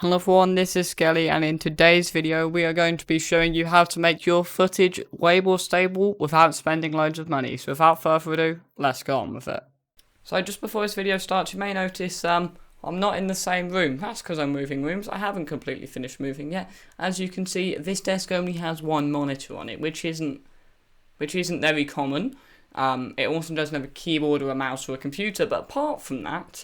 Hello everyone, this is Skelly, and in today's video we are going to be showing you how to make your footage way more stable without spending loads of money. So without further ado, let's go on with it. So just before this video starts, you may notice I'm not in the same room. That's because I'm moving rooms. I haven't completely finished moving yet. As you can see, this desk only has one monitor on it, which isn't very common. It also doesn't have a keyboard or a mouse or a computer, but apart from that,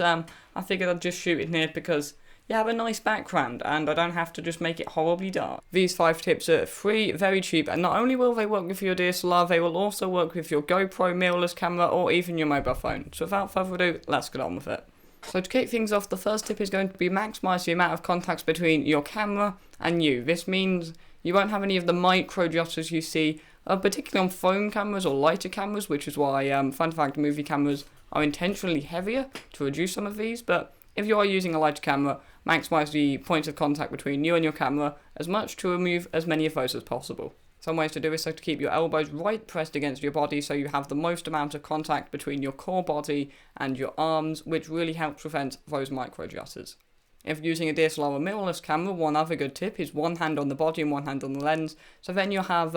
I figured I'd just shoot it in here because you have a nice background and I don't have to just make it horribly dark. These 5 tips are free, very cheap, and not only will they work with your DSLR, they will also work with your GoPro mirrorless camera or even your mobile phone. So without further ado, let's get on with it. So to kick things off, the first tip is going to be maximize the amount of contacts between your camera and you. This means you won't have any of the micro jutters you see, particularly on phone cameras or lighter cameras, which is why, fun fact, movie cameras are intentionally heavier to reduce some of these. But if you are using a lighter camera, maximize the points of contact between you and your camera as much to remove as many of those as possible. Some ways to do this are to keep your elbows right pressed against your body so you have the most amount of contact between your core body and your arms, which really helps prevent those micro jutters. If you're using a DSLR or mirrorless camera, one other good tip is one hand on the body and one hand on the lens, so then you'll have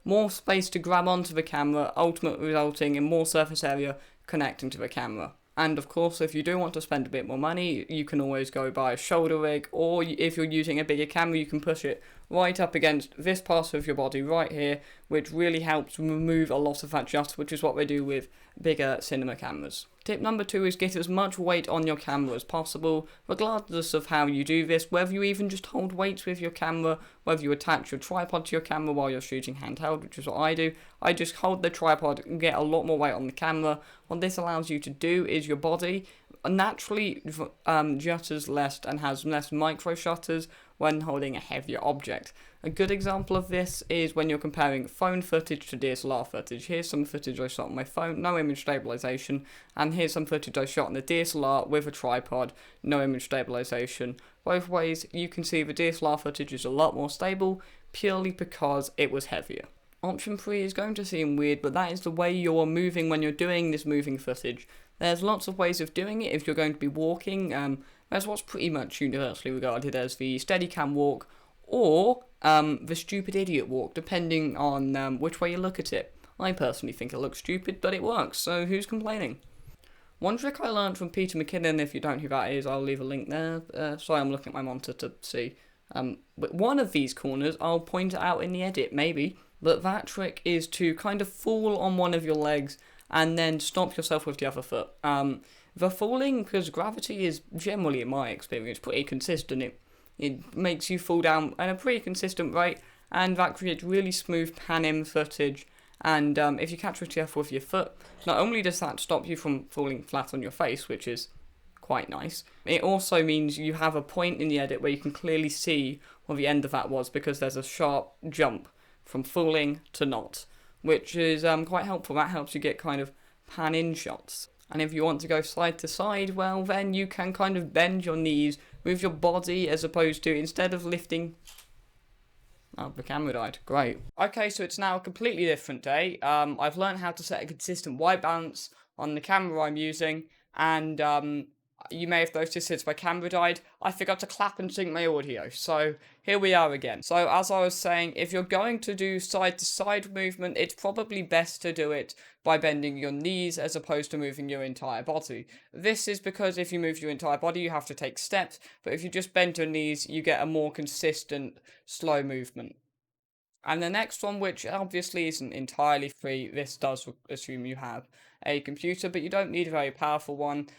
more space to grab onto the camera, ultimately resulting in more surface area connecting to the camera. And of course, if you do want to spend a bit more money, you can always go buy a shoulder rig, or if you're using a bigger camera, you can push it right up against this part of your body right here, which really helps remove a lot of that jutter, which is what they do with bigger cinema cameras. Tip number 2 is get as much weight on your camera as possible, regardless of how you do this, whether you even just hold weights with your camera, whether you attach your tripod to your camera while you're shooting handheld, which is what I do. I just hold the tripod and get a lot more weight on the camera. What this allows you to do is your body naturally jutters less and has less micro shutters when holding a heavier object. A good example of this is when you're comparing phone footage to DSLR footage. Here's some footage I shot on my phone, no image stabilization, and here's some footage I shot on the DSLR with a tripod, no image stabilization. Both ways you can see the DSLR footage is a lot more stable purely because it was heavier. Option 3 is going to seem weird, but that is the way you're moving when you're doing this moving footage. There's lots of ways of doing it if you're going to be walking. There's what's pretty much universally regarded as the Steadicam walk or the stupid idiot walk, depending on which way you look at it. I personally think it looks stupid, but it works, so who's complaining? One trick I learned from Peter McKinnon, if you don't know who that is, I'll leave a link there. Sorry, I'm looking at my monitor to see. But one of these corners, I'll point it out in the edit, maybe. But that trick is to kind of fall on one of your legs and then stop yourself with the other foot. The falling, because gravity is generally, in my experience, pretty consistent. It makes you fall down at a pretty consistent rate, and that creates really smooth pan-in footage. And if you catch yourself with your foot, not only does that stop you from falling flat on your face, which is quite nice, it also means you have a point in the edit where you can clearly see what the end of that was, because there's a sharp jump from falling to not, which is quite helpful. That helps you get kind of pan-in shots. And if you want to go side to side, well, then you can kind of bend your knees with your body as opposed to, instead of lifting... Oh, the camera died. Great. Okay, so it's now a completely different day. I've learned how to set a consistent white balance on the camera I'm using, and you may have noticed since my camera died, I forgot to clap and sync my audio. So here we are again. So as I was saying, if you're going to do side-to-side movement, it's probably best to do it by bending your knees as opposed to moving your entire body. This is because if you move your entire body, you have to take steps, but if you just bend your knees, you get a more consistent, slow movement. And the next one, which obviously isn't entirely free, this does assume you have a computer, but you don't need a very powerful one,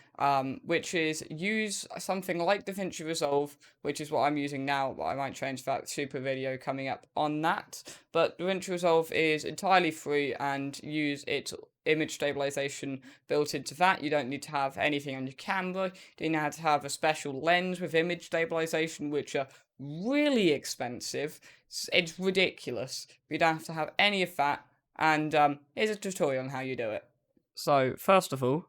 which is use something like DaVinci Resolve, which is what I'm using now, but I might change that, super video coming up on that. But DaVinci Resolve is entirely free and use its image stabilization built into that. You don't need to have anything on your camera. You don't have to have a special lens with image stabilization, which are really expensive. It's ridiculous. You don't have to have any of that, and here's a tutorial on how you do it. So, first of all,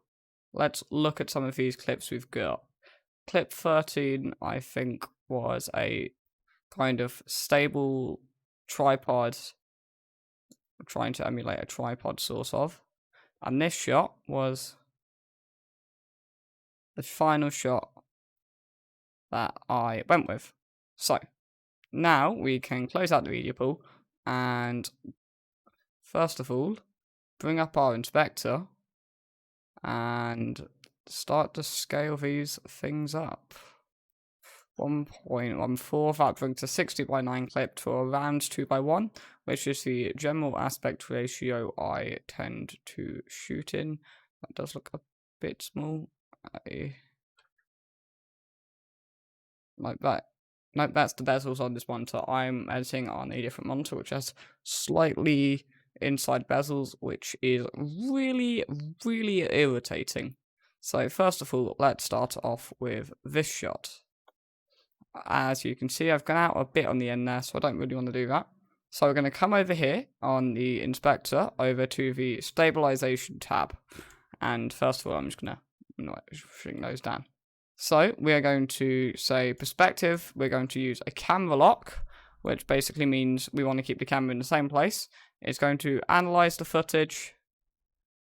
let's look at some of these clips we've got. Clip 13, I think, was a kind of stable tripod, trying to emulate a tripod sort of. And this shot was the final shot that I went with. So, now we can close out the media pool and first of all, bring up our inspector and start to scale these things up. 1.14, that brings a 60:9 clip to around 2:1, which is the general aspect ratio I tend to shoot in. That does look a bit small. Like that. No, that's the bezels on this monitor. I'm editing on a different monitor, which has slightly inside bezels, which is really, really irritating. So first of all, let's start off with this shot. As you can see, I've gone out a bit on the end there, so I don't really want to do that. So we're going to come over here on the inspector, over to the stabilization tab. And first of all, I'm just going to shrink those down. So we are going to say perspective. We're going to use a camera lock, which basically means we want to keep the camera in the same place. It's going to analyze the footage.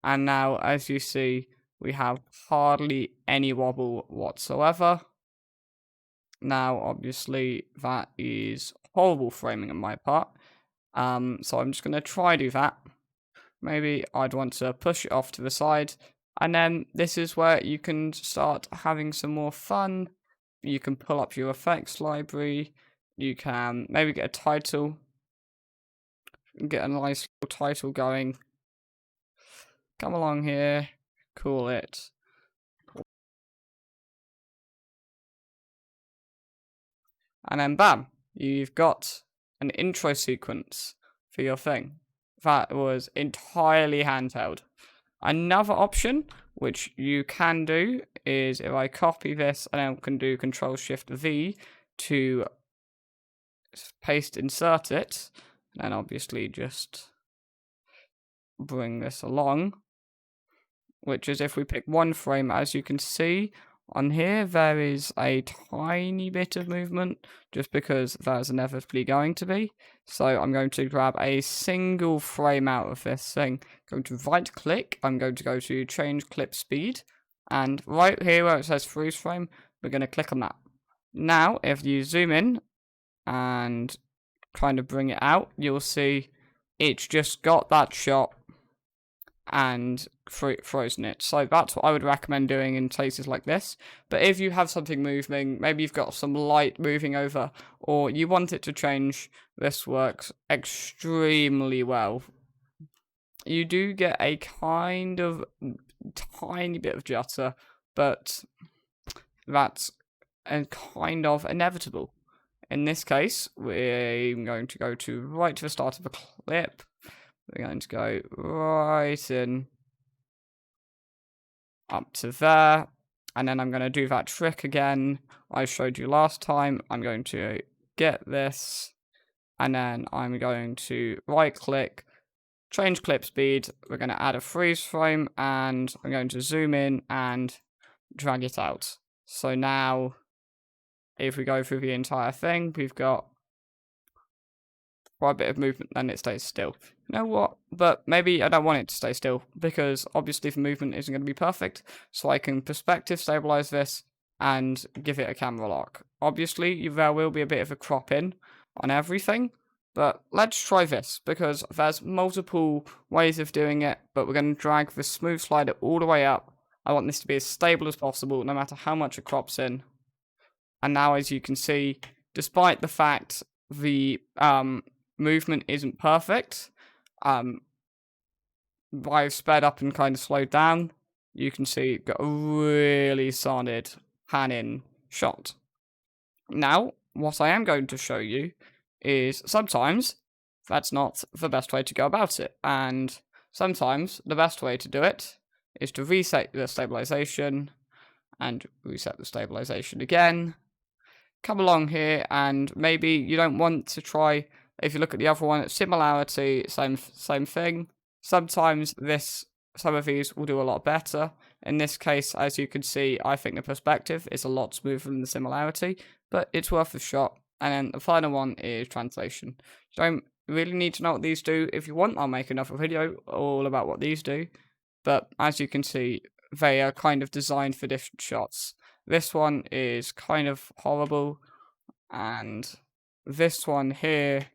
And now, as you see, we have hardly any wobble whatsoever. Now, obviously, that is horrible framing on my part. So I'm just going to try do that. Maybe I'd want to push it off to the side. And then this is where you can start having some more fun. You can pull up your effects library. You can maybe get a title. Get a nice little title going. Come along here. Call it. And then bam, you've got an intro sequence for your thing. That was entirely handheld. Another option, which you can do, is if I copy this and I can do Control-Shift-V to paste insert it, and obviously just bring this along, which is if we pick one frame, as you can see on here, there is a tiny bit of movement, just because there's inevitably going to be. So I'm going to grab a single frame out of this thing, going to right click, I'm going to go to change clip speed, and right here where it says freeze frame, we're going to click on that. Now, if you zoom in and kind of bring it out, you'll see it's just got that shot and frozen it. So that's what I would recommend doing in places like this. But if you have something moving, maybe you've got some light moving over, or you want it to change, this works extremely well. You do get a kind of tiny bit of jutter, but that's kind of inevitable. In this case, we're going to go to right to the start of the clip. We're going to go right in up to there. And then I'm going to do that trick again I showed you last time. I'm going to get this. And then I'm going to right click, change clip speed. We're going to add a freeze frame. And I'm going to zoom in and drag it out. So now, if we go through the entire thing, we've got quite a bit of movement, then it stays still. You know what? But maybe I don't want it to stay still, because obviously the movement isn't going to be perfect. So I can perspective stabilize this and give it a camera lock. Obviously, there will be a bit of a crop in on everything, but let's try this, because there's multiple ways of doing it, but we're going to drag the smooth slider all the way up. I want this to be as stable as possible, no matter how much it crops in. And now, as you can see, despite the fact the movement isn't perfect, I've sped up and kind of slowed down. You can see got a really solid pan-in shot. Now, what I am going to show you is sometimes that's not the best way to go about it, and sometimes the best way to do it is to reset the stabilization and reset the stabilization again. Come along here, and maybe you don't want to try. If you look at the other one, it's similarity, same thing. Sometimes some of these will do a lot better. In this case, as you can see, I think the perspective is a lot smoother than the similarity, but it's worth a shot. And then the final one is translation. You don't really need to know what these do. If you want, I'll make another video all about what these do. But as you can see, they are kind of designed for different shots. this one is kind of horrible, and this one here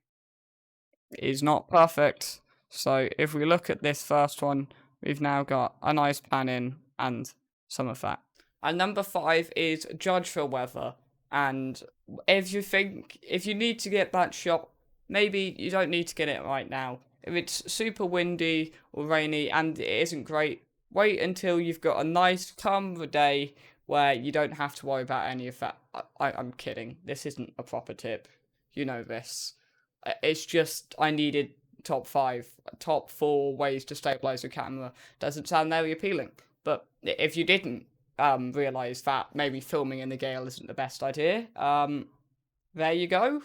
is not perfect. So if we look at this first one, we've now got a nice pan in and some of that. And number 5 is judge the weather. And if you need to get that shot, maybe you don't need to get it right now. If it's super windy or rainy and it isn't great, wait until you've got a nice calm day where you don't have to worry about any of that. I'm kidding. This isn't a proper tip. You know this. It's just I needed top 4 ways to stabilize your camera. Doesn't sound very appealing. But if you didn't realise that maybe filming in the gale isn't the best idea, there you go,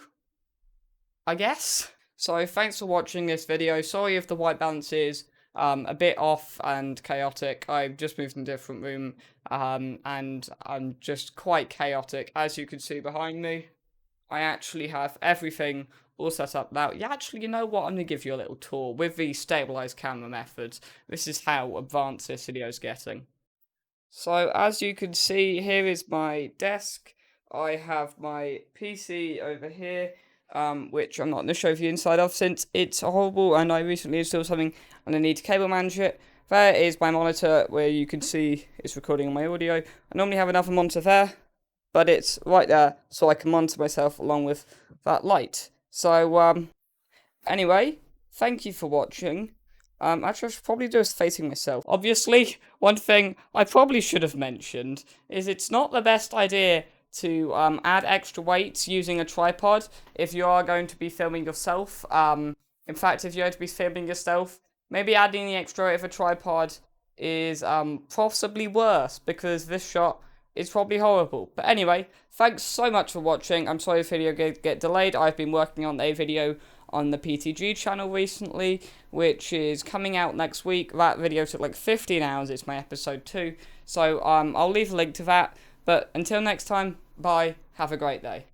I guess. So thanks for watching this video. Sorry if the white balance is a bit off and chaotic. I've just moved in a different room, and I'm just quite chaotic, as you can see behind me. I actually have everything all set up now. Yeah, actually, you know what? I'm going to give you a little tour with the stabilized camera methods. This is how advanced this video is getting. So, as you can see, here is my desk. I have my PC over here, which I'm not going to show you the inside of since it's horrible and I recently installed something and I need to cable manage it. There is my monitor where you can see it's recording on my audio. I normally have another monitor there, but it's right there so I can monitor myself along with that light. So, anyway, thank you for watching. Actually, I should probably do this facing myself. Obviously, one thing I probably should have mentioned is it's not the best idea to add extra weights using a tripod if you are going to be filming yourself. In fact, if you're going to be filming yourself, maybe adding the extra weight of a tripod is possibly worse because this shot is probably horrible. But anyway, thanks so much for watching. I'm sorry if the video get delayed. I've been working on a video on the PTG channel recently, which is coming out next week. That video took like 15 hours. It's my episode 2. So I'll leave a link to that. But until next time, bye. Have a great day.